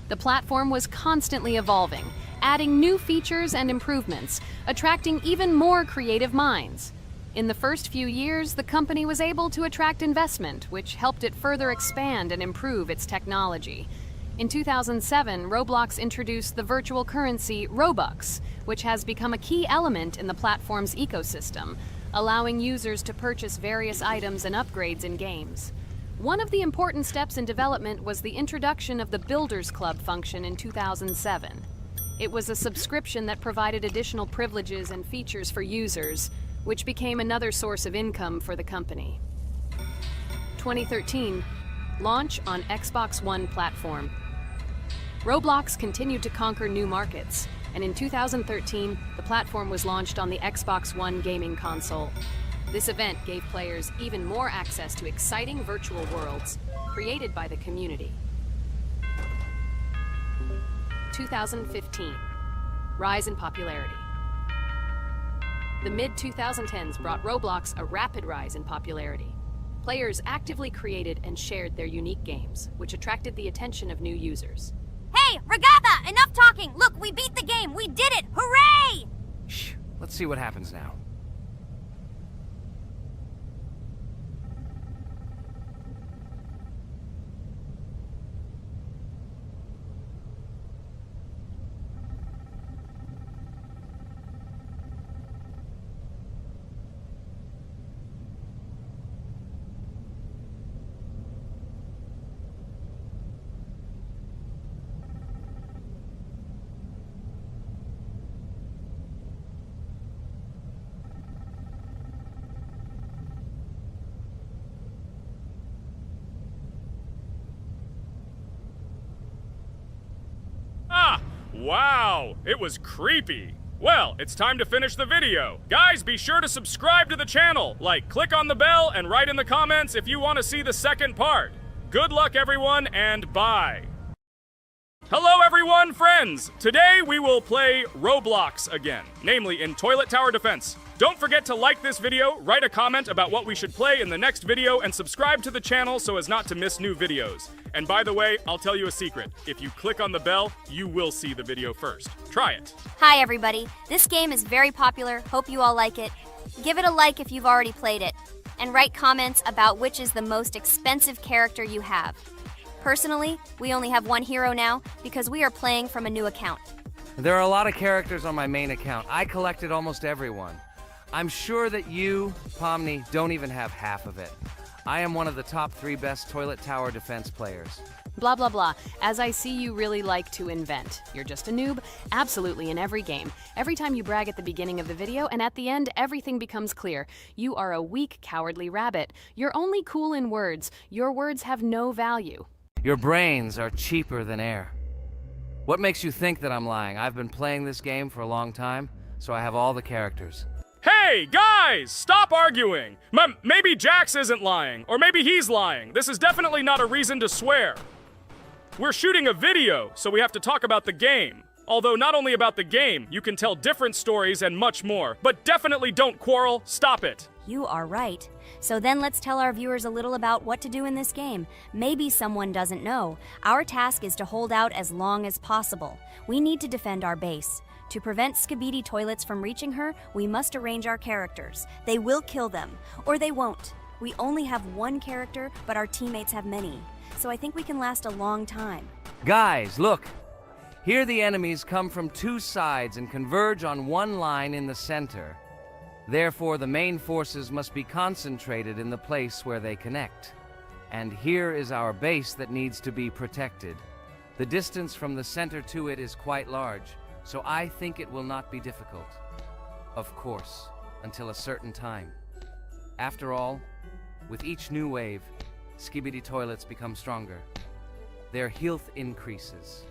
The platform was constantly evolving, adding new features and improvements, attracting even more creative minds. In the first few years, the company was able to attract investment, which helped it further expand and improve its technology. In 2007, Roblox introduced the virtual currency Robux, which has become a key element in the platform's ecosystem, allowing users to purchase various items and upgrades in games. One of the important steps in development was the introduction of the Builders Club function in 2007. It was a subscription that provided additional privileges and features for users, which became another source of income for the company. 2013, launch on Xbox One platform. Roblox continued to conquer new markets, and in 2013, the platform was launched on the Xbox One gaming console. This event gave players even more access to exciting virtual worlds created by the community. 2015, rise in popularity. The mid-2010s brought Roblox a rapid rise in popularity. Players actively created and shared their unique games, which attracted the attention of new users. Hey, Regatha! Enough talking! Look, we beat the game! We did it! Hooray! Shh, let's see what happens now. Wow, it was creepy. Well, it's time to finish the video. Guys, be sure to subscribe to the channel, click on the bell, and write in the comments if you want to see the second part. Good luck, everyone, and bye. Hello everyone, friends! Today we will play Roblox again, namely in Toilet Tower Defense. Don't forget to like this video, write a comment about what we should play in the next video, and subscribe to the channel so as not to miss new videos. And by the way, I'll tell you a secret. If you click on the bell, you will see the video first. Try it. Hi, everybody. This game is very popular. Hope you all like it. Give it a like if you've already played it. And write comments about which is the most expensive character you have. Personally, we only have one hero now because we are playing from a new account. There are a lot of characters on my main account. I collected almost everyone. I'm sure that you, Pomni, don't even have half of it. I am one of the top 3 best Toilet Tower Defense players. Blah, blah, blah. As I see, you really like to invent. You're just a noob, absolutely in every game. Every time you brag at the beginning of the video, and at the end, everything becomes clear. You are a weak, cowardly rabbit. You're only cool in words. Your words have no value. Your brains are cheaper than air. What makes you think that I'm lying? I've been playing this game for a long time, so I have all the characters. Hey, guys! Stop arguing! Maybe Jax isn't lying, or maybe he's lying. This is definitely not a reason to swear. We're shooting a video, so we have to talk about the game. Although not only about the game, you can tell different stories and much more. But definitely don't quarrel. Stop it. You are right. So then let's tell our viewers a little about what to do in this game. Maybe someone doesn't know. Our task is to hold out as long as possible. We need to defend our base. To prevent Skibidi Toilets from reaching her, we must arrange our characters. They will kill them, or they won't. We only have one character, but our teammates have many. So I think we can last a long time. Guys, look! Here the enemies come from 2 sides and converge on one line in the center. Therefore, the main forces must be concentrated in the place where they connect. And here is our base that needs to be protected. The distance from the center to it is quite large, so I think it will not be difficult. Of course, until a certain time. After all, with each new wave, Skibidi Toilets become stronger. Their health increases,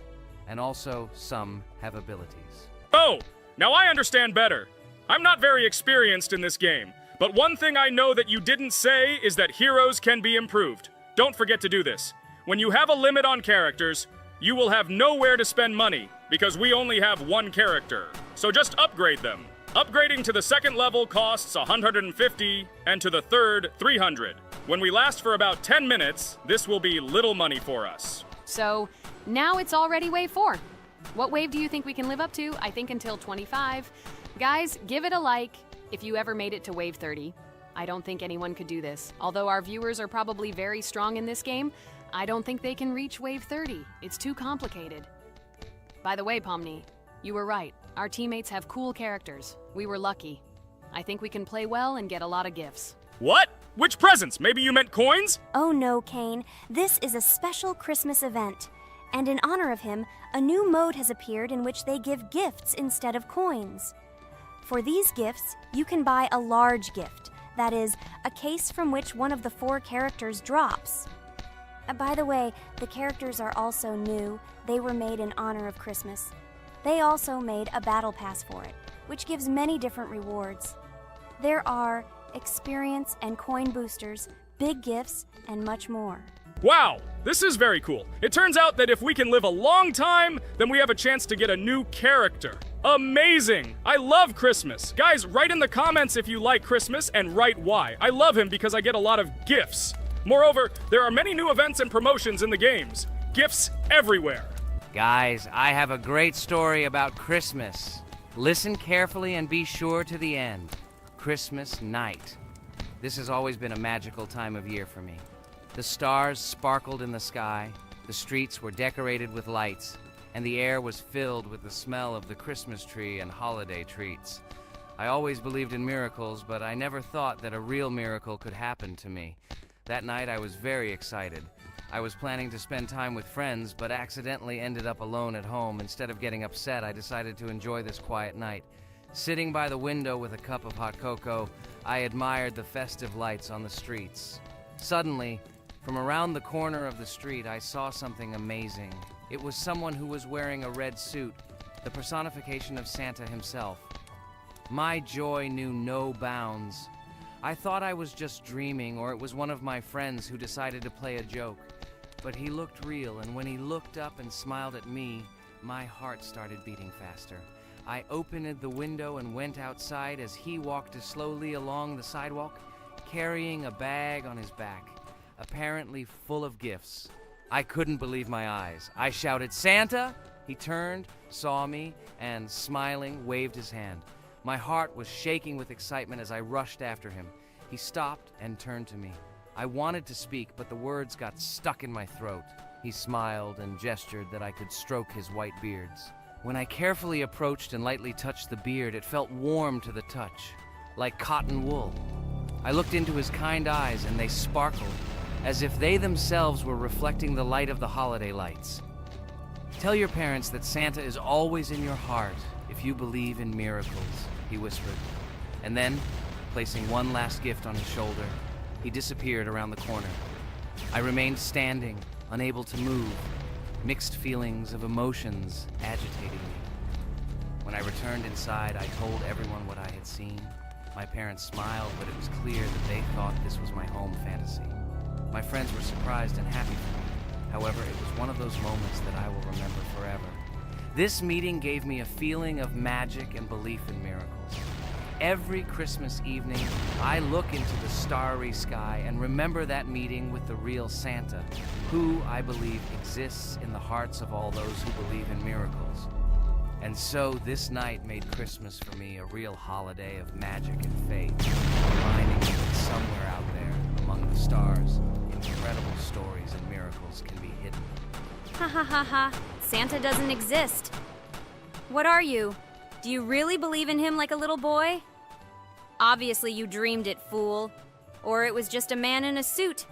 and also some have abilities. Oh, now I understand better. I'm not very experienced in this game, but one thing I know that you didn't say is that heroes can be improved. Don't forget to do this. When you have a limit on characters, you will have nowhere to spend money, because we only have one character. So just upgrade them. Upgrading to the 2nd level costs 150, and to the 3rd, 300. When we last for about 10 minutes, this will be little money for us. So, now it's already wave 4. What wave do you think we can live up to? I think until 25. Guys, give it a like if you ever made it to wave 30. I don't think anyone could do this. Although our viewers are probably very strong in this game, I don't think they can reach wave 30. It's too complicated. By the way, Pomni, you were right. Our teammates have cool characters. We were lucky. I think we can play well and get a lot of gifts. What? Which presents? Maybe you meant coins? Oh no, Kane. This is a special Christmas event. And in honor of him, a new mode has appeared in which they give gifts instead of coins. For these gifts, you can buy a large gift. That is, a case from which one of the 4 characters drops. By the way, the characters are also new. They were made in honor of Christmas. They also made a battle pass for it, which gives many different rewards. There are experience and coin boosters, big gifts, and much more. Wow, this is very cool. It turns out that if we can live a long time, then we have a chance to get a new character. Amazing! I love Christmas. Guys, write in the comments if you like Christmas and write why. I love him because I get a lot of gifts. Moreover, there are many new events and promotions in the games. Gifts everywhere. Guys, I have a great story about Christmas. Listen carefully and be sure to the end. Christmas night. This has always been a magical time of year for me. The stars sparkled in the sky, the streets were decorated with lights, and the air was filled with the smell of the Christmas tree and holiday treats. I always believed in miracles, but I never thought that a real miracle could happen to me. That night I was very excited. I was planning to spend time with friends, but accidentally ended up alone at home. Instead of getting upset, I decided to enjoy this quiet night. Sitting by the window with a cup of hot cocoa, I admired the festive lights on the streets. Suddenly, from around the corner of the street, I saw something amazing. It was someone who was wearing a red suit, the personification of Santa himself. My joy knew no bounds. I thought I was just dreaming, or it was one of my friends who decided to play a joke. But he looked real, and when he looked up and smiled at me, my heart started beating faster. I opened the window and went outside as he walked slowly along the sidewalk, carrying a bag on his back, apparently full of gifts. I couldn't believe my eyes. I shouted, "Santa!" He turned, saw me, and smiling, waved his hand. My heart was shaking with excitement as I rushed after him. He stopped and turned to me. I wanted to speak, but the words got stuck in my throat. He smiled and gestured that I could stroke his white beards. When I carefully approached and lightly touched the beard, it felt warm to the touch, like cotton wool. I looked into his kind eyes, and they sparkled, as if they themselves were reflecting the light of the holiday lights. "Tell your parents that Santa is always in your heart if you believe in miracles," he whispered. And then, placing one last gift on his shoulder, he disappeared around the corner. I remained standing, unable to move, mixed feelings of emotions agitating me. When I returned inside, I told everyone what I had seen. My parents smiled, but it was clear that they thought this was my home fantasy. My friends were surprised and happy for me. However, it was one of those moments that I will remember forever. This meeting gave me a feeling of magic and belief in miracles. Every Christmas evening, I look into the starry sky and remember that meeting with the real Santa, who, I believe, exists in the hearts of all those who believe in miracles. And so this night made Christmas for me a real holiday of magic and faith, reminding me that somewhere out there, among the stars, incredible stories and miracles can be hidden. Ha ha ha ha. Santa doesn't exist. What are you? Do you really believe in him like a little boy? Obviously you dreamed it, fool. Or it was just a man in a suit.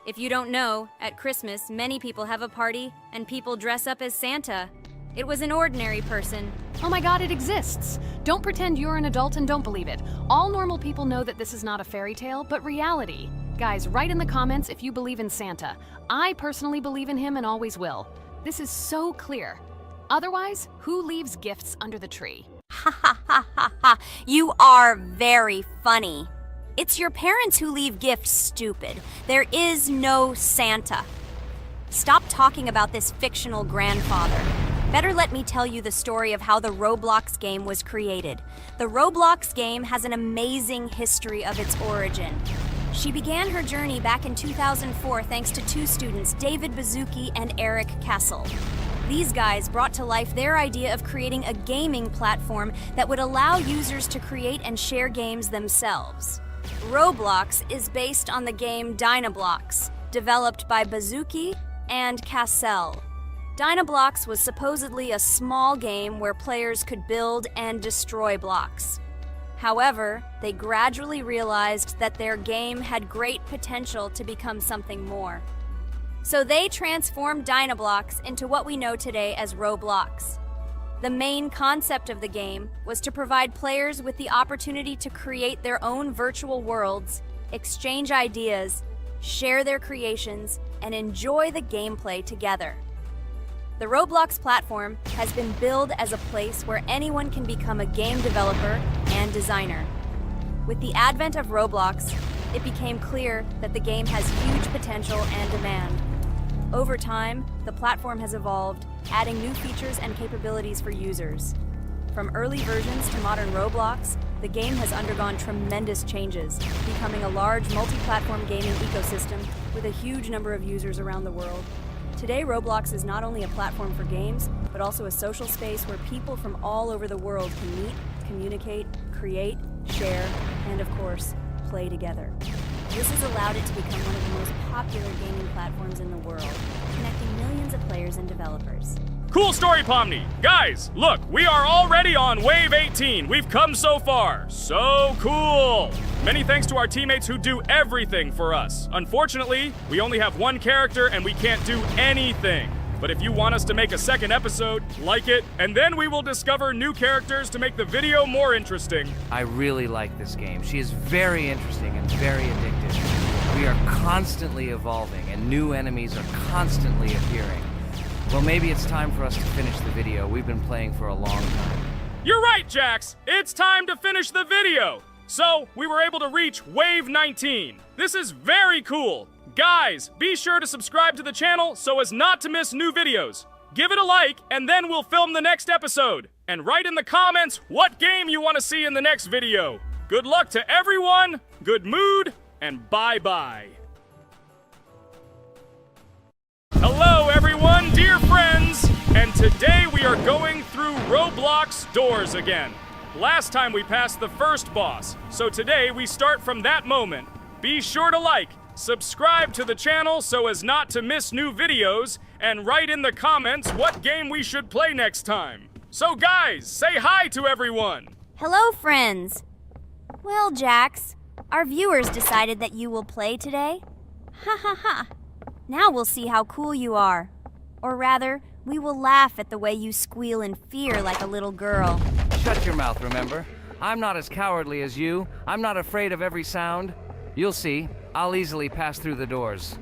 If you don't know, at Christmas, many people have a party and people dress up as Santa. It was an ordinary person. Oh my god, it exists! Don't pretend you're an adult and don't believe it. All normal people know that this is not a fairy tale, but reality. Guys, write in the comments if you believe in Santa. I personally believe in him and always will. This is so clear. Otherwise, who leaves gifts under the tree? Ha ha ha ha ha. You are very funny. It's your parents who leave gifts, stupid. There is no Santa. Stop talking about this fictional grandfather. Better let me tell you the story of how the Roblox game was created. The Roblox game has an amazing history of its origin. She began her journey back in 2004 thanks to two students, David Bazuki and Eric Castle. These guys brought to life their idea of creating a gaming platform that would allow users to create and share games themselves. Roblox is based on the game Dynablox, developed by Bazuki and Cassell. Dynablox was supposedly a small game where players could build and destroy blocks. However, they gradually realized that their game had great potential to become something more. So they transformed Dynablox into what we know today as Roblox. The main concept of the game was to provide players with the opportunity to create their own virtual worlds, exchange ideas, share their creations, and enjoy the gameplay together. The Roblox platform has been billed as a place where anyone can become a game developer and designer. With the advent of Roblox, it became clear that the game has huge potential and demand. Over time, the platform has evolved, adding new features and capabilities for users. From early versions to modern Roblox, the game has undergone tremendous changes, becoming a large multi-platform gaming ecosystem with a huge number of users around the world. Today, Roblox is not only a platform for games, but also a social space where people from all over the world can meet, communicate, create, share, and of course, play together. This has allowed it to become one of the most popular gaming platforms in the world, connecting millions of players and developers. Cool story, Pomni. Guys, look, we are already on Wave 18. We've come so far. So cool. Many thanks to our teammates who do everything for us. Unfortunately, we only have one character and we can't do anything. But if you want us to make a second episode, like it, and then we will discover new characters to make the video more interesting. I really like this game. She is very interesting and very addictive. We are constantly evolving and new enemies are constantly appearing. Well, maybe it's time for us to finish the video. We've been playing for a long time. You're right, Jax. It's time to finish the video. So, we were able to reach Wave 19. This is very cool. Guys, be sure to subscribe to the channel so as not to miss new videos. Give it a like, and then we'll film the next episode. And write in the comments what game you want to see in the next video. Good luck to everyone, good mood, and bye-bye. Hello everyone, dear friends! And today we are going through Roblox doors again. Last time we passed the first boss, so today we start from that moment. Be sure to like, subscribe to the channel so as not to miss new videos, and write in the comments what game we should play next time. So guys, say hi to everyone! Hello, friends. Well, Jax, our viewers decided that you will play today. Ha ha ha. Now we'll see how cool you are. Or rather, we will laugh at the way you squeal in fear like a little girl. Shut your mouth, remember? I'm not as cowardly as you. I'm not afraid of every sound. You'll see. I'll easily pass through the doors.